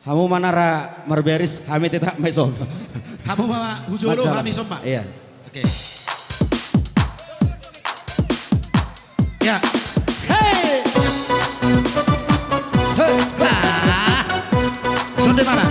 Kamu manara marberis kami tidak mesom. Kamu mama hujolo kami somba. Iya. Oke. Ya. Hey. Hey. Nah. Sonde mana?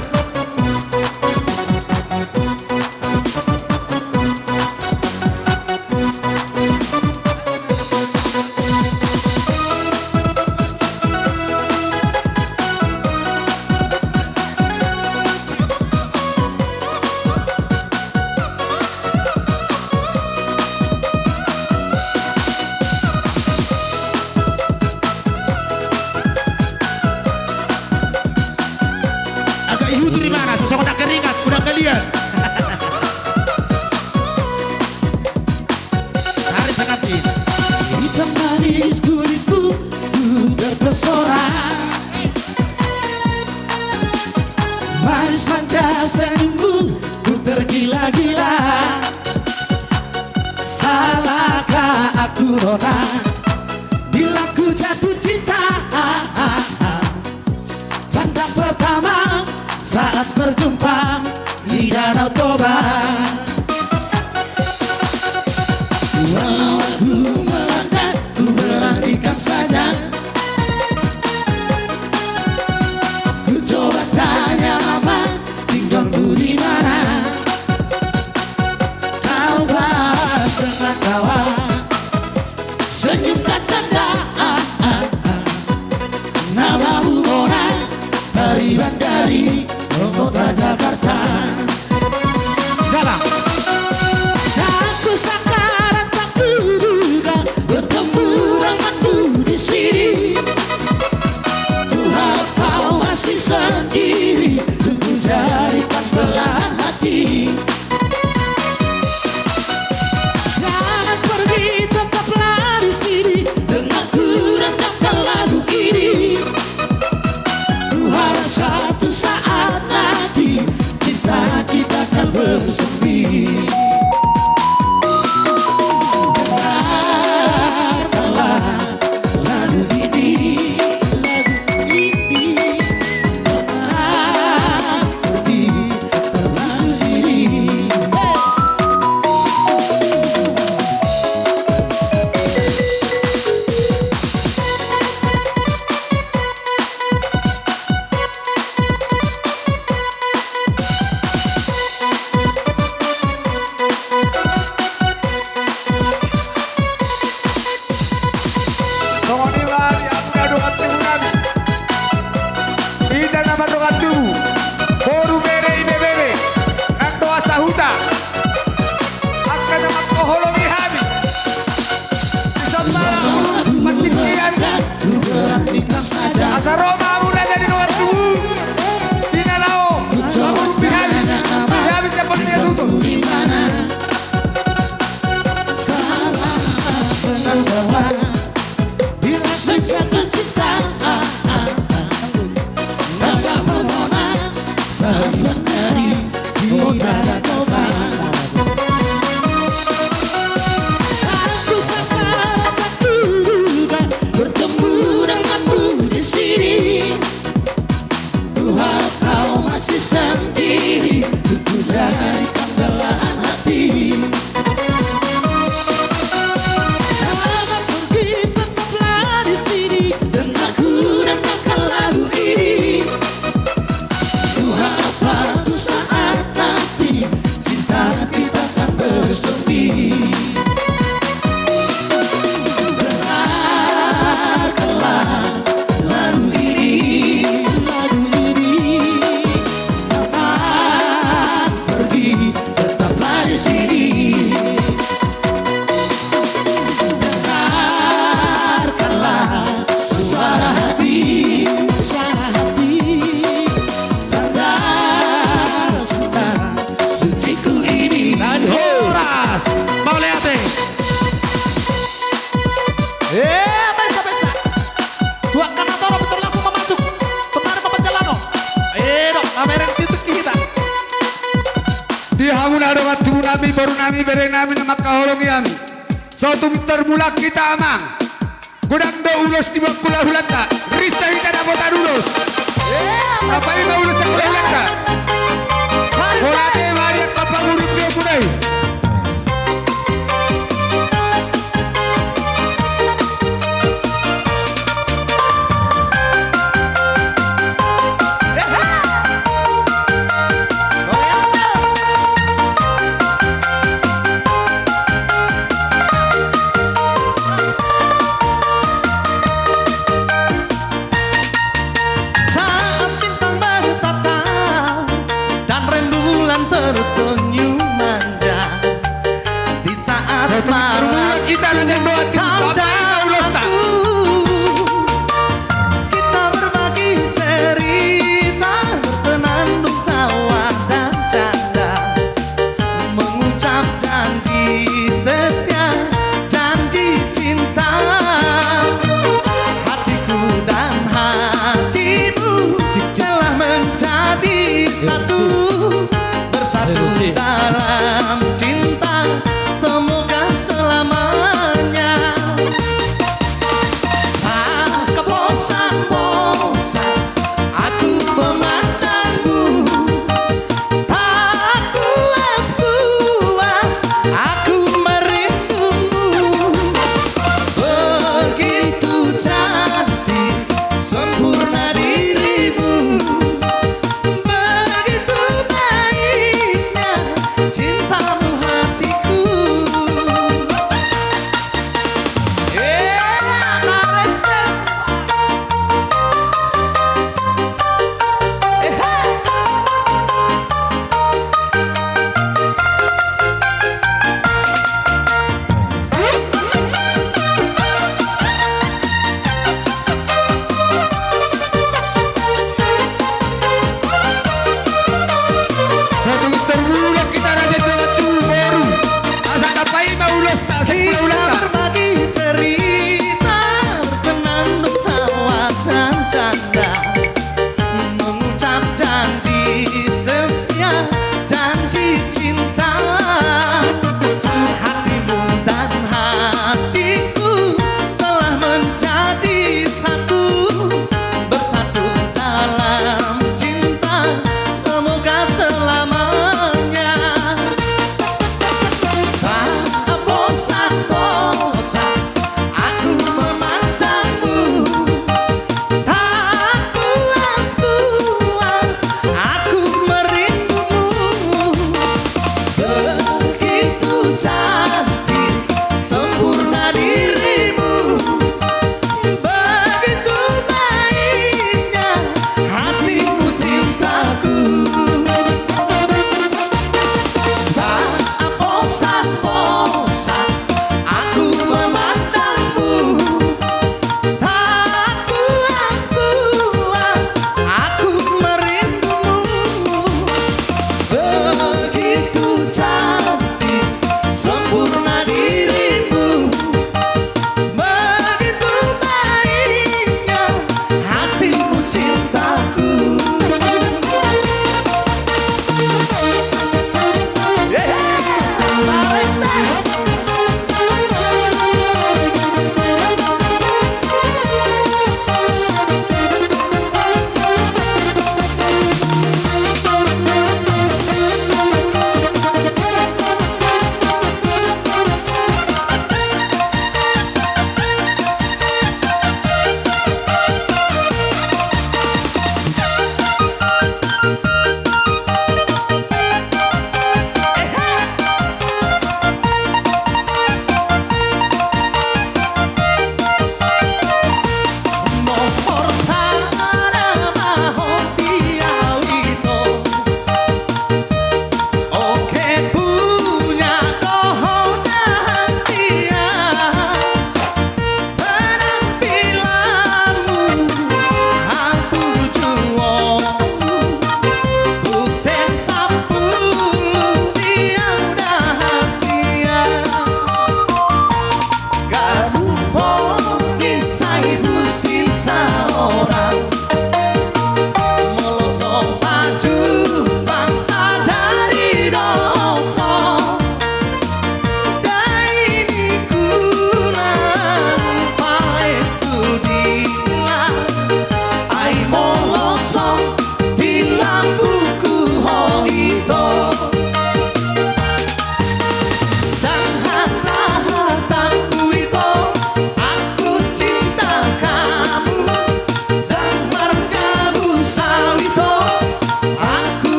Ibu tuh di mana? Sosok udah keringat, udah kalian. Hari pengantin. Hitam manis kulitku, ku terpesona. Manis manja senyummu, ku tergila-gila. Salahkah aku nona? Bila ku jatuh cinta, pandang pertama saat berjumpa di Danau Toba. Walau aku melanda, ku beranikan saja. Ku coba tanya mama, tinggalmu di mana? Kau bahas dengan kawan, senyum dan canda. Namamu Mona, dari Bandari kota Jakarta. Jalan. Tak kusangka dan tak kuduga bertemu denganmu di sini. Ku harap kau masih sendiri, ku jadikan belahan hati. Jangan pergi, tetaplah di sini denganku rendangkan lagu ini. Ku harap satu saat nanti cinta kita akan bersemi. Dengarkanlah lagu ini, jangan pergi terlalu sini. Di hamuna ada waktu nami baru nami bereng nami nama kaholong yami. Suatu termula kita amang. Godang do ulos di bangkula hulanta. Rista kita dapat ulos. Apa ini mau lusa kuliah tak? Bolate Maria Papa Murid dia punai. Saat bintang bertata dan rembulan tersenyum manja, di saat malam Kita nanti buat kau apa ini mau dan lusa? aku, kita berbagi cerita, bersenandung tawa dan canda, mengucap janji setia, janji cinta. Hatiku dan hatimu telah menjadi satu, bersatu dalam cinta, semoga selamanya.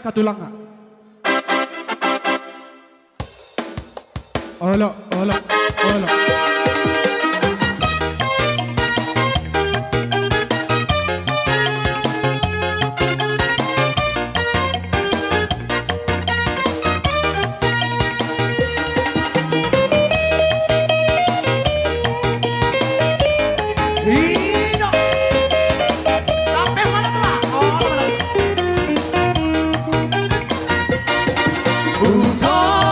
katulanga. Olo, olo, olo. Ino. Sampai mana tuh lah? Oh, mana?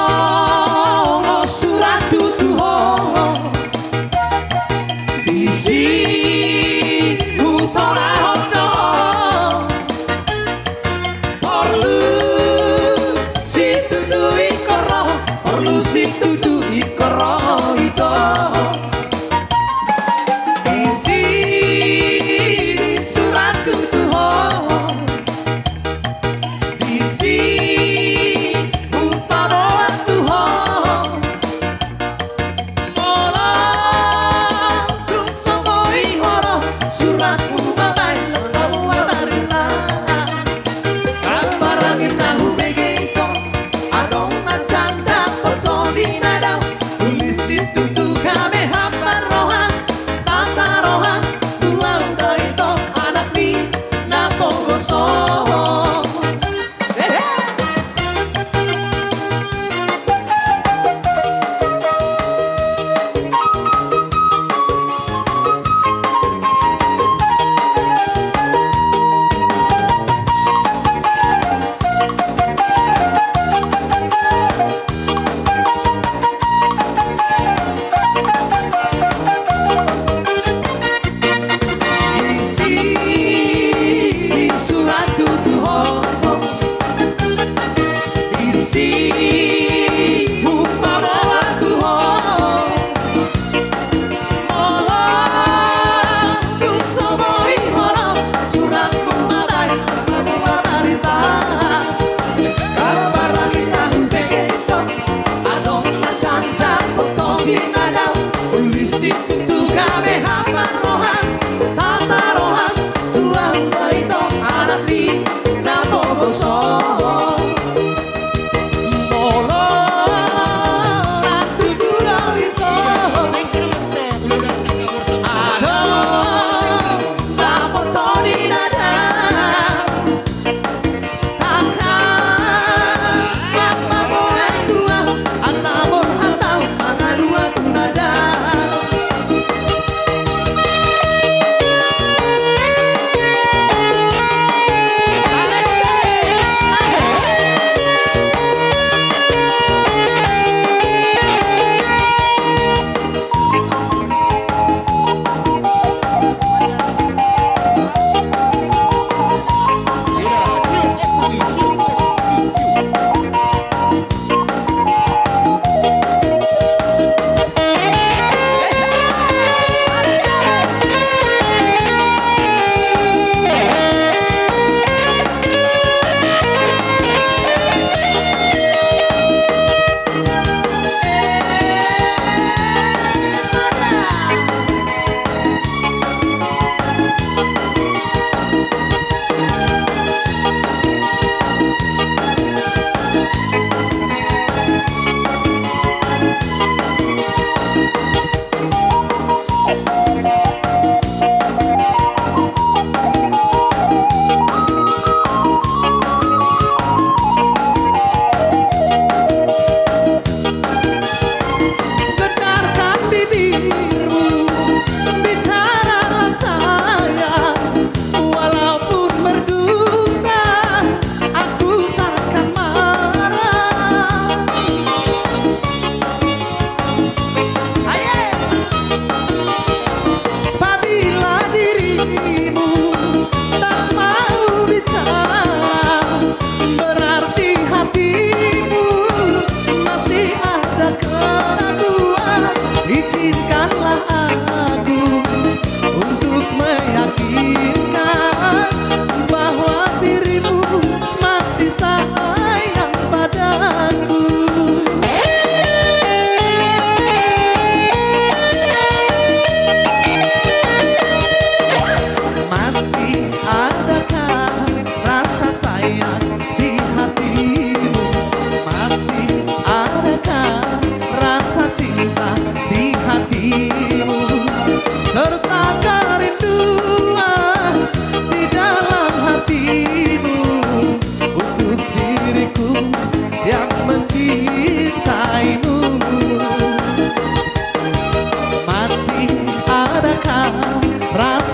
Utomo surat tutuho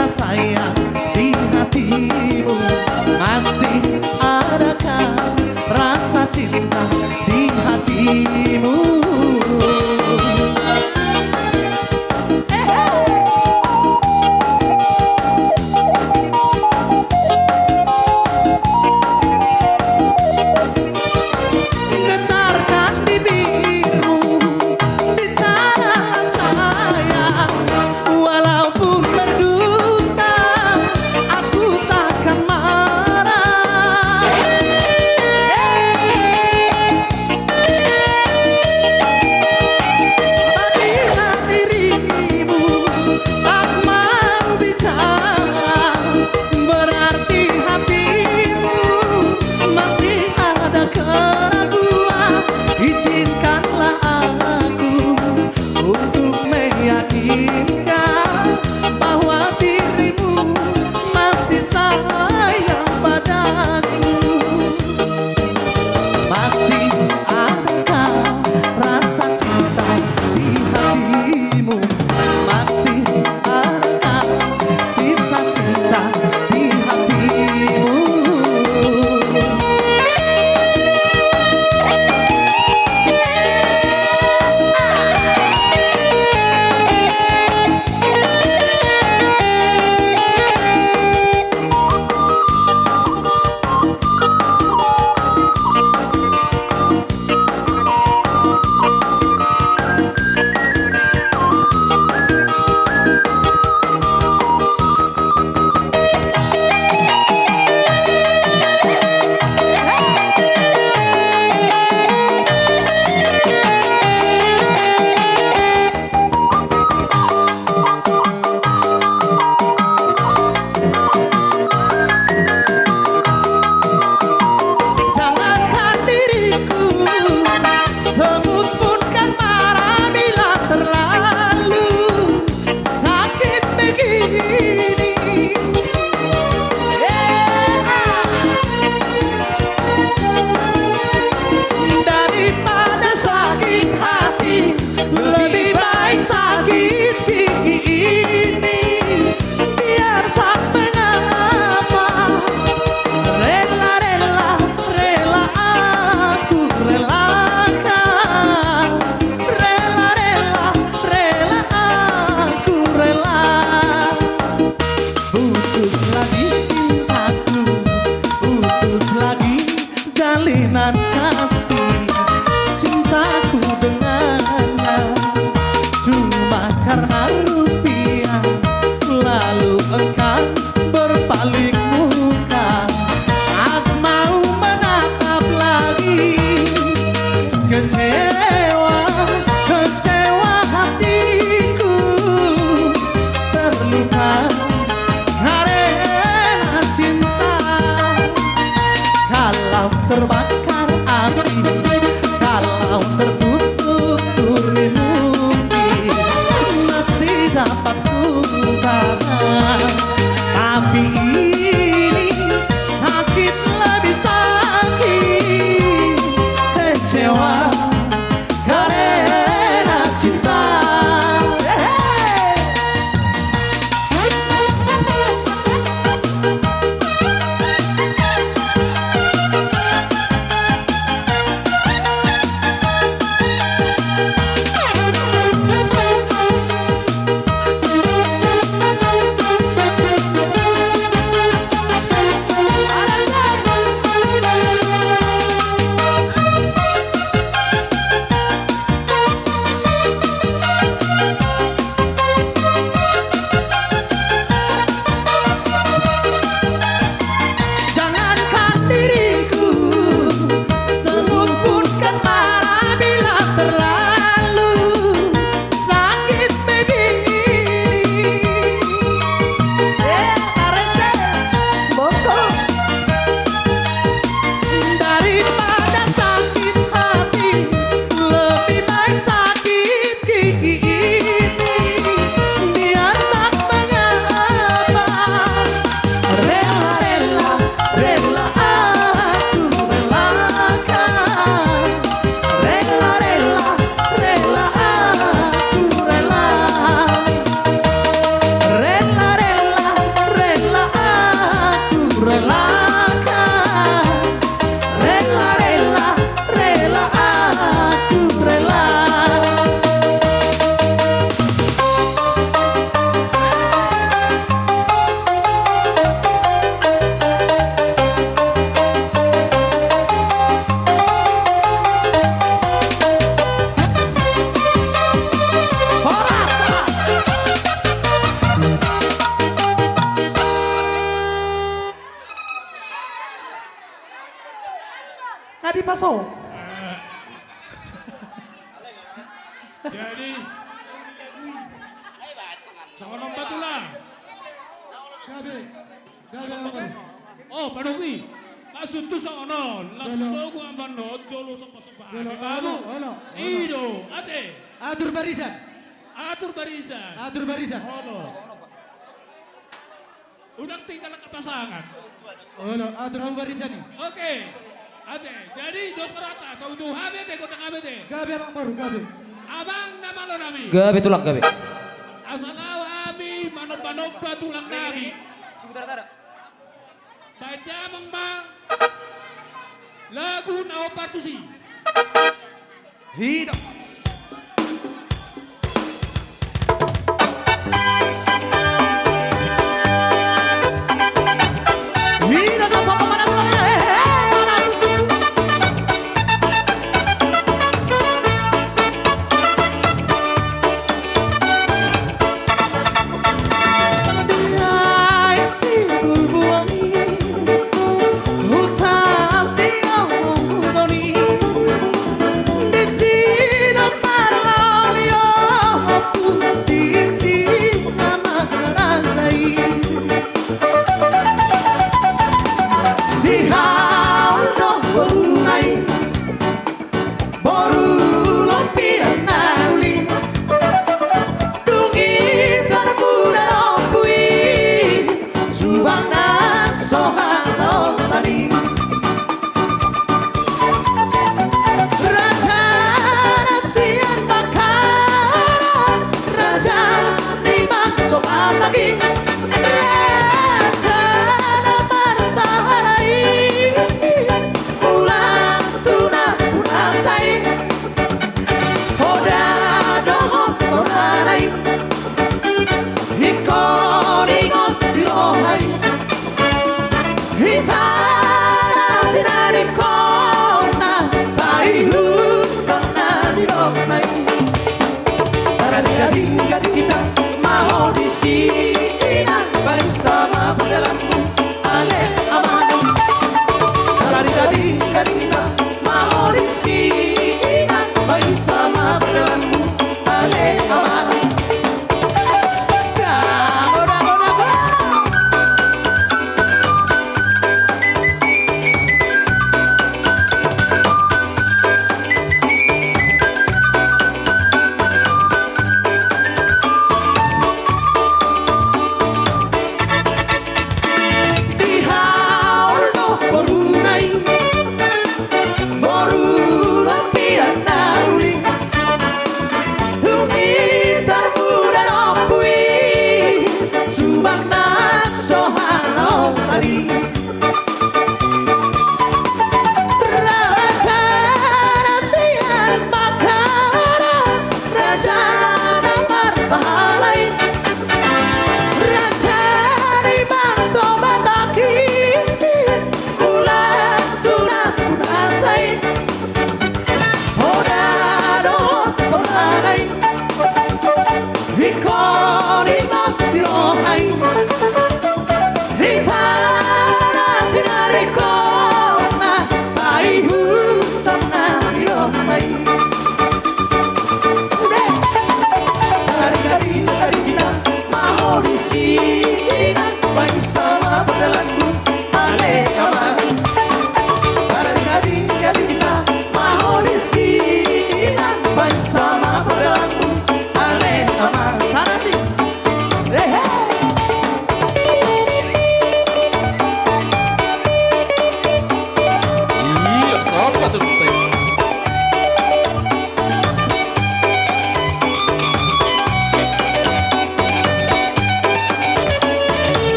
rasa sayang di hatimu? Masih adakah rasa cinta di hatimu? Getarkan bibirmu, bicara sayang. Walaupun berdusta, aku takkan marah. Apabila dirimu tak mau bicara, berarti hatimu masih ada keraguan. Izinkanlah aku untuk meyakinkan bahwa dirimu masih sayang padaku. Masih adakah rasa cinta di hatimu? Masih adakah sisa cinta di hatimu? Jangankan diriku, semut pun kan marah bila terlalu sakit begini. Daripada sakit hati, lebih baik sakit gigi ini. Biar tak mengapa, rela-rela, rela aku relakan. Rela-rela, rela aku rela. Putus lagi cintaku, putus lagi jalinan kasih. Cintaku dengannya cuma karena rupiah. Lalu engkau berpaling muka. Aku mau menatap lagi. Kecewa, kecewa hatiku, terluka karena cinta. Kalau terbakar api, kalau tertusuk duri mungkin masih dapat ku tahan. Tapi ini sakit, lebih sakit. Kecewa karena cinta. pasok. Jadi sono batulah. Gabi ako. Oh, panugi. Maksud tu sono. Las dogu ambano jolo sopa-sopa. Kamu. Ido, ate. Atur barisan. Atur barisan. Atur barisan. Ono. Udah tinggal ke pasangan. Atur barisan nih. Oke. Ate, jadi dos perata. Sauju habete kota habete. Gabi abang baru, gabi. Abang nama lo nami. Gabi tulak gabi. Asalaw abi manop-manop tulang nami. Pajamang bang. Lagu nao patusi. Hidup. Hidup sama mana tuh?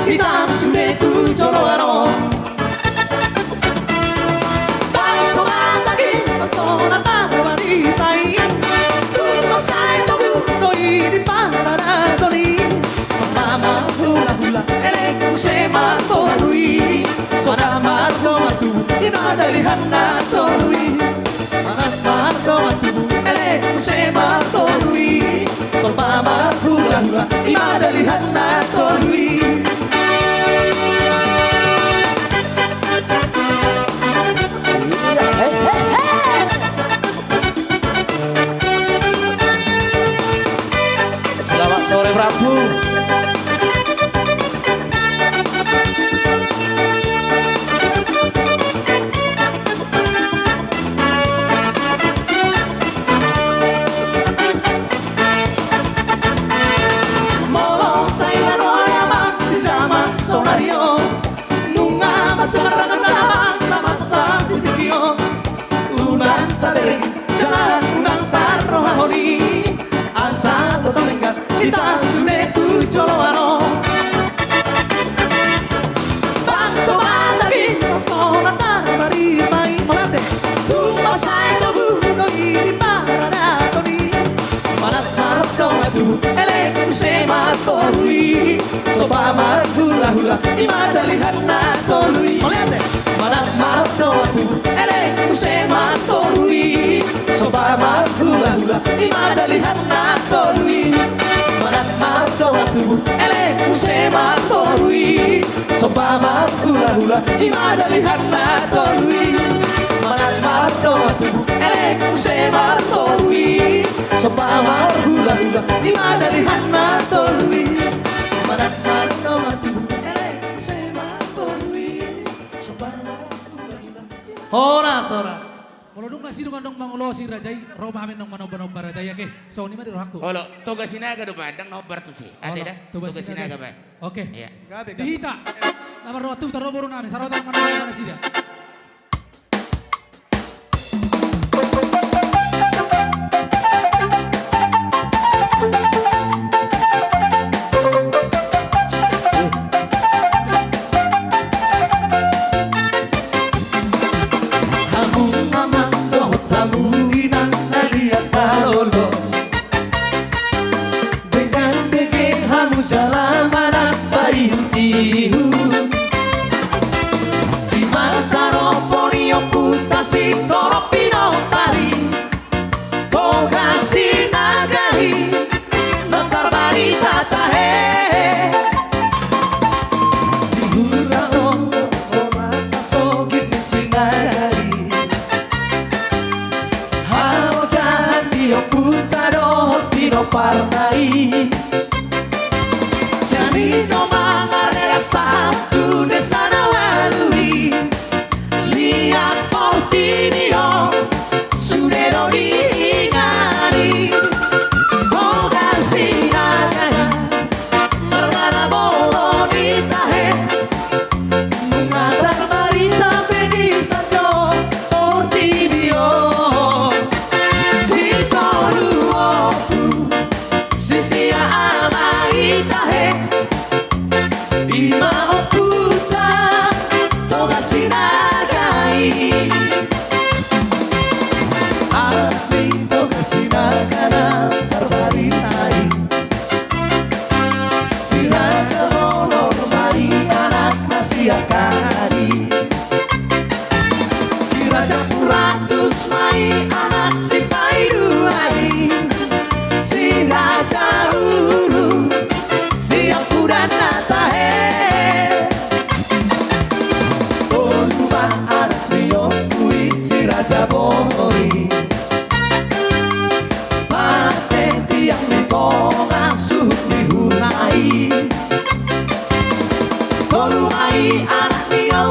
Ita sude tu jolowaro Pansona taki Pansona tarwaritai Tu masai togu Noi di paradoni Mama hula hula Ele kusema torui Sona marno matu Inadalihan na torui Manas marno matu Ele kusema torui Sona marno hula hula Inadalihan na torui Selamat sore Prabu. Ita sude tu jolowaro Banso mataki Sona tarwaritai Malate Tu masai togu Noi di paradoni Manas marto matu Ele kuse marto lui Soba marhula hula Imadalihan na tolui Malate Manas marto matu Ele kuse marto lui Soba marhula hula Imadalihan na tolui Manas marto matu Ele kuse marto lui Soba marhula hula Imadalihan na tolui Manas marto matu Ele kuse marto lui Soba marhula hula Imadalihan na tolui Manas marto matu Ele kuse marto lui Soba marhula hula Ora sora Kalau dong masih dong mangulo si Rajai, roba amin dong manob Rajai ke. So ini mah di rohku. Olo, tugas sinaga do bandang nobar tu sih. Ate dah. Tugas sinaga ba. Oke. Iya. Dihita. Nomor 2 taruh baru namin. Sarota mana sih dah. Partai Sianino mangareak satu desa nawalui Lihat Portinio Sudero diingani Oh kasih naganya Mermana bolo ditahe Mengatar barita pedisanyo Portinio Sisia amaitahe Ima okuta Toga sinagai Asli toga sinagana Terbaritai Si Raja Honor Mari anak masih akari Si Raja Puratus Mai anak si Pairuai Raja Uru Siang kuda natahe Olubah anak Rio Kui si Raja Bohori Paten tiang likongan suhuk dihunai Korumai anak Rio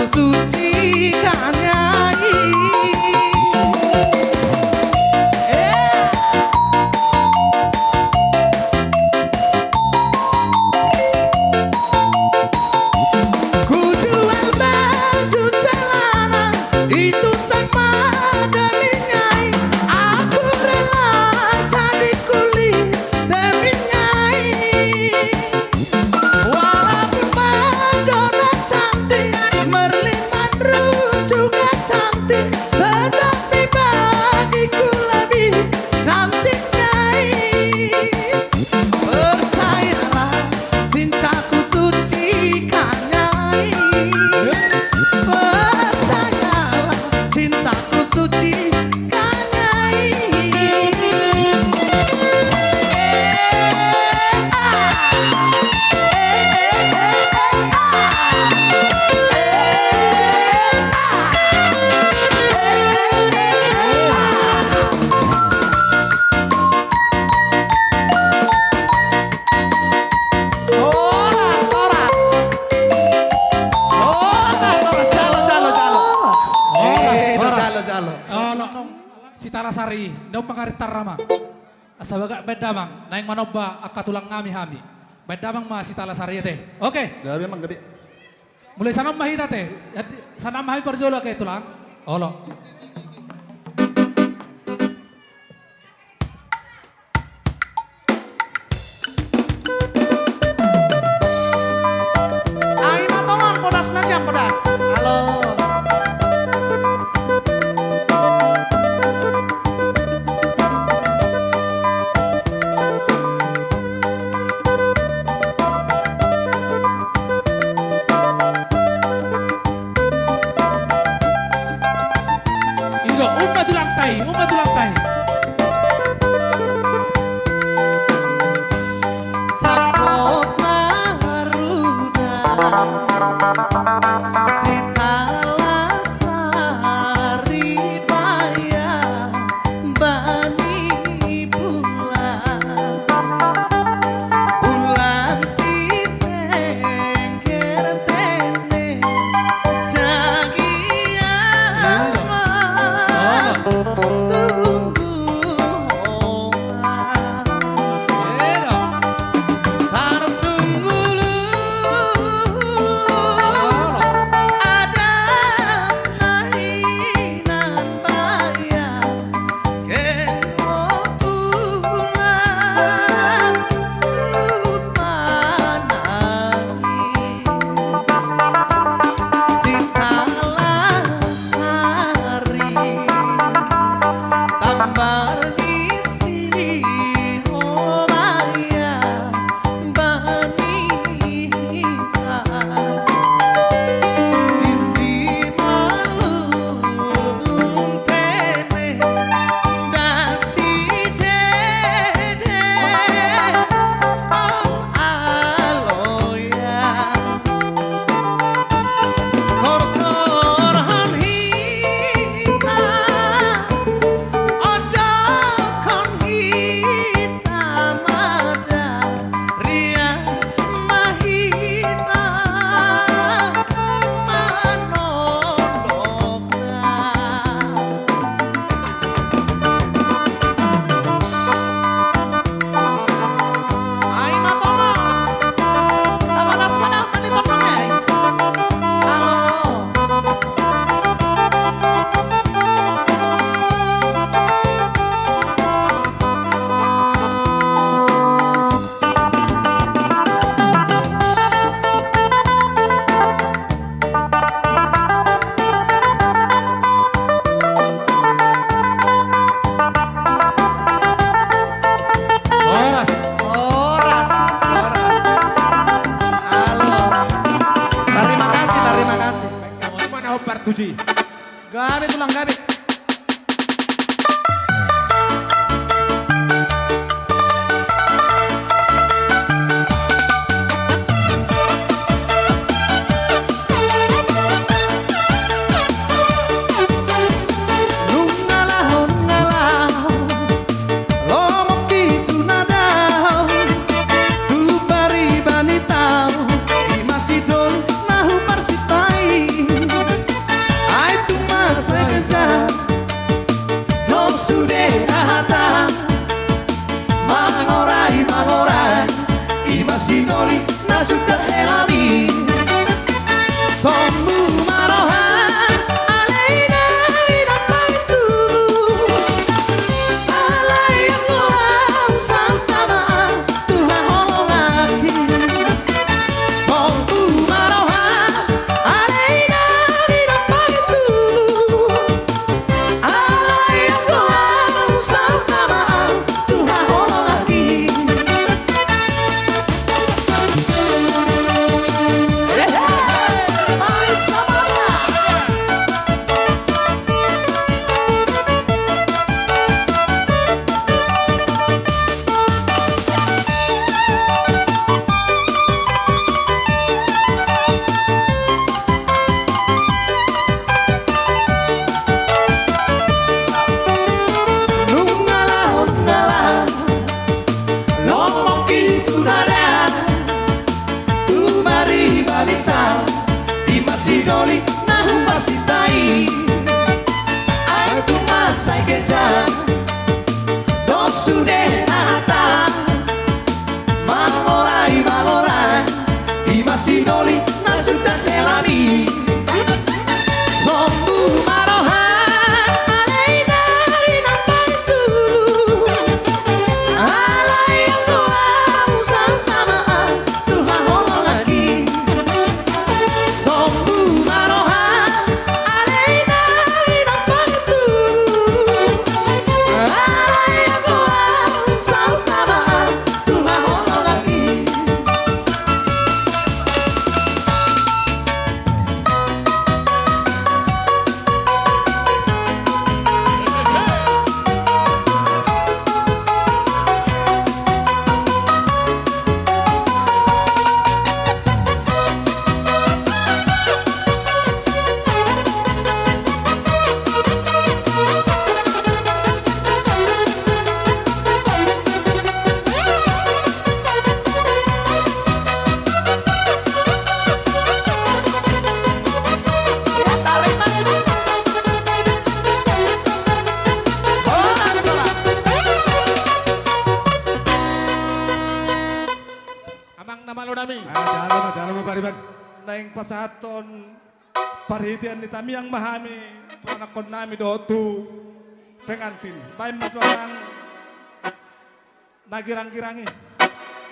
cintaku suci kan nyanyi. Ku jual baju celana itu sama demi nyai. Aku rela jadi kuli demi nyai. Walaupun Madonna cantik, Marilyn Monroe juga cantik, tetapi bagiku lebih cantik nyai. Percayalah cintaku suci kan nyai. Percayalah cintaku suci kan nyai. Si Talasari, daw pangaritar ramang. Asabaga bedamang, naing manoba akatulang ngami hami. Bedamang ma si Talasari teh. Oke, Gabi emang gabi. mulai sana mahita teh. Sana mahi perjolo ke tulang. Olo. Ai matongan pedas najam pedas. Halo. Ingo, umma tulang tai, umma tulang tai. Sakot Maruda si Talasari Baya Bani Bulan si Tengger Tene Jagian tunggu harus sunggulu ada mainan bayar kemotulan lupa nangis si Talasari tambar isi olaya banita isi malung tene dasi dede ong aloya kor-korhan hita odokon hitam ada ria mahita manondokna. Ai matongo tabanas mana manitok nangay. Halo. Horas. Oras. Halo. Terima kasih, terima kasih. Kamu mana obar tuji? Gabi tulang gabi. Lungalah, lungalah, lomok itu nadau, tu pari banitau, di masidon nahu parsitai. Telani Aku masai kejar Dok sudah nata Mangorai Ima sinoli nasudah Telani Sombu marohan Alaina ina paitu Alai yang doa Usahamaan Tuhan holong lagi Sombu marohan Alaina ina paitu Alai yang doa Usahamaan Tuhan holong lagi Amang nama lo nami. Jalan mo pariban. Naing pasaton parhitian ni tami yang mahami tu anak kon nami dotu pengantin baik mo ang nagirang-girangi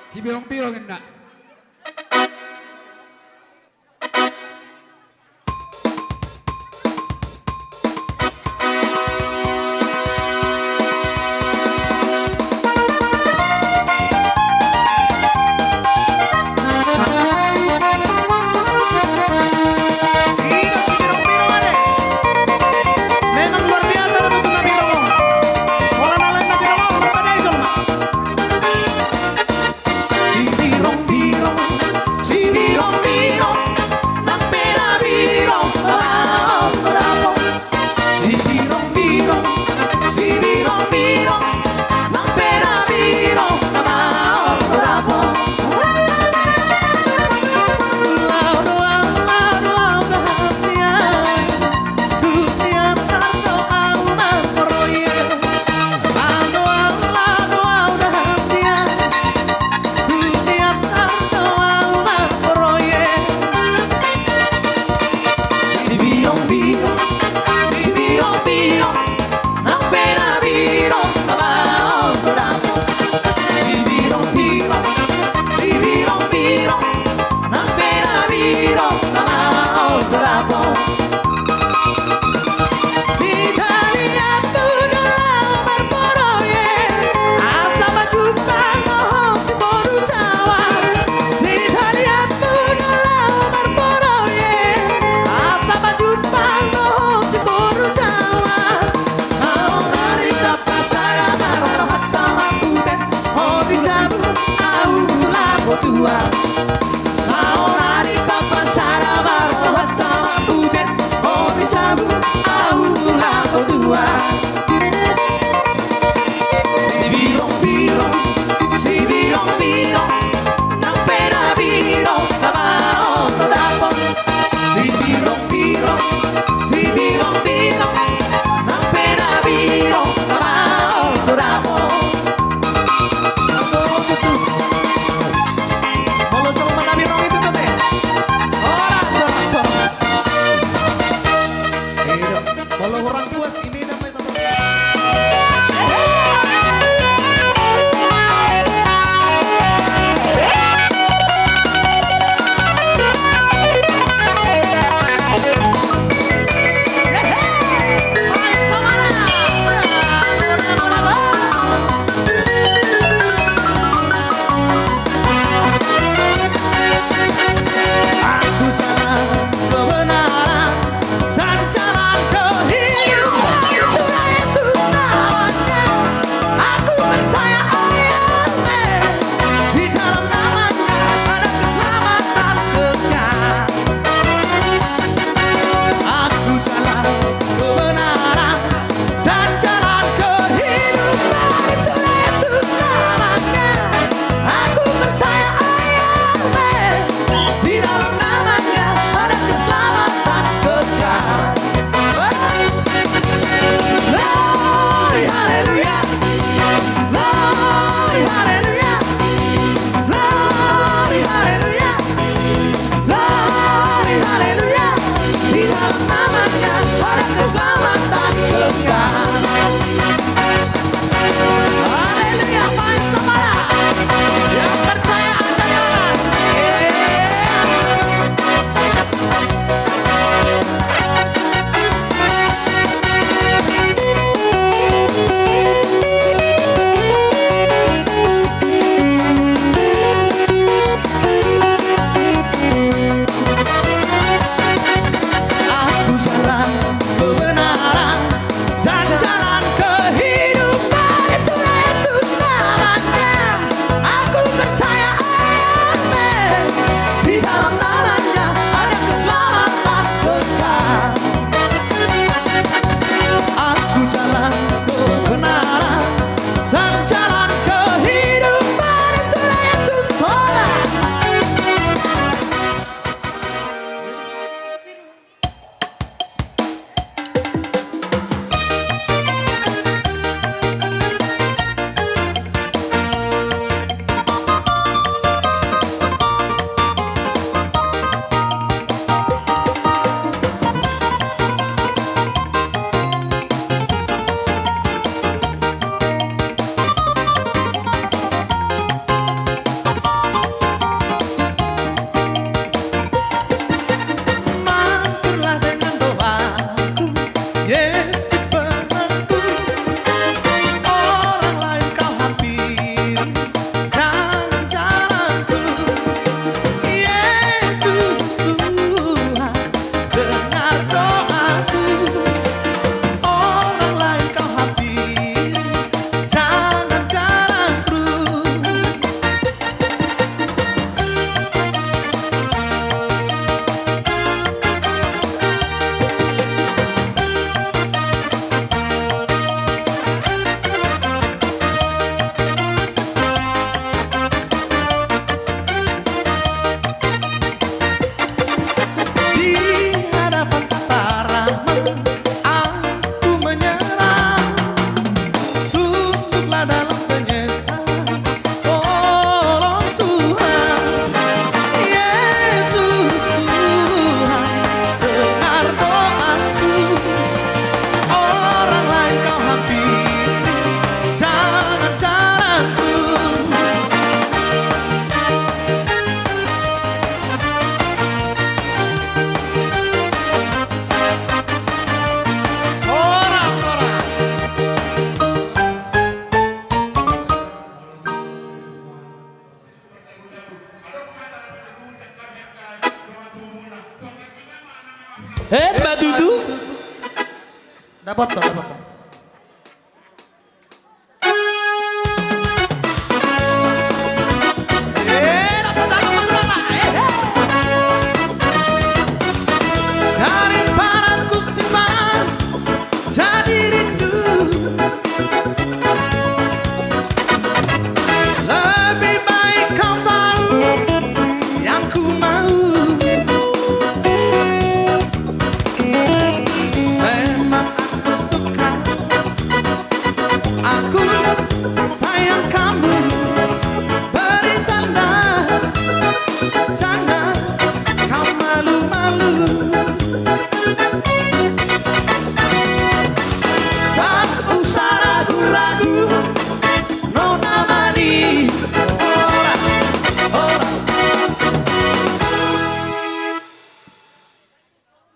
Si birong-birong na. Memang luar biasa Datuk na biro mo. Wala na lang na biro mo, magpagay, Jolma. Si birong Mbak Dudu. Dapat toh, dapat toh.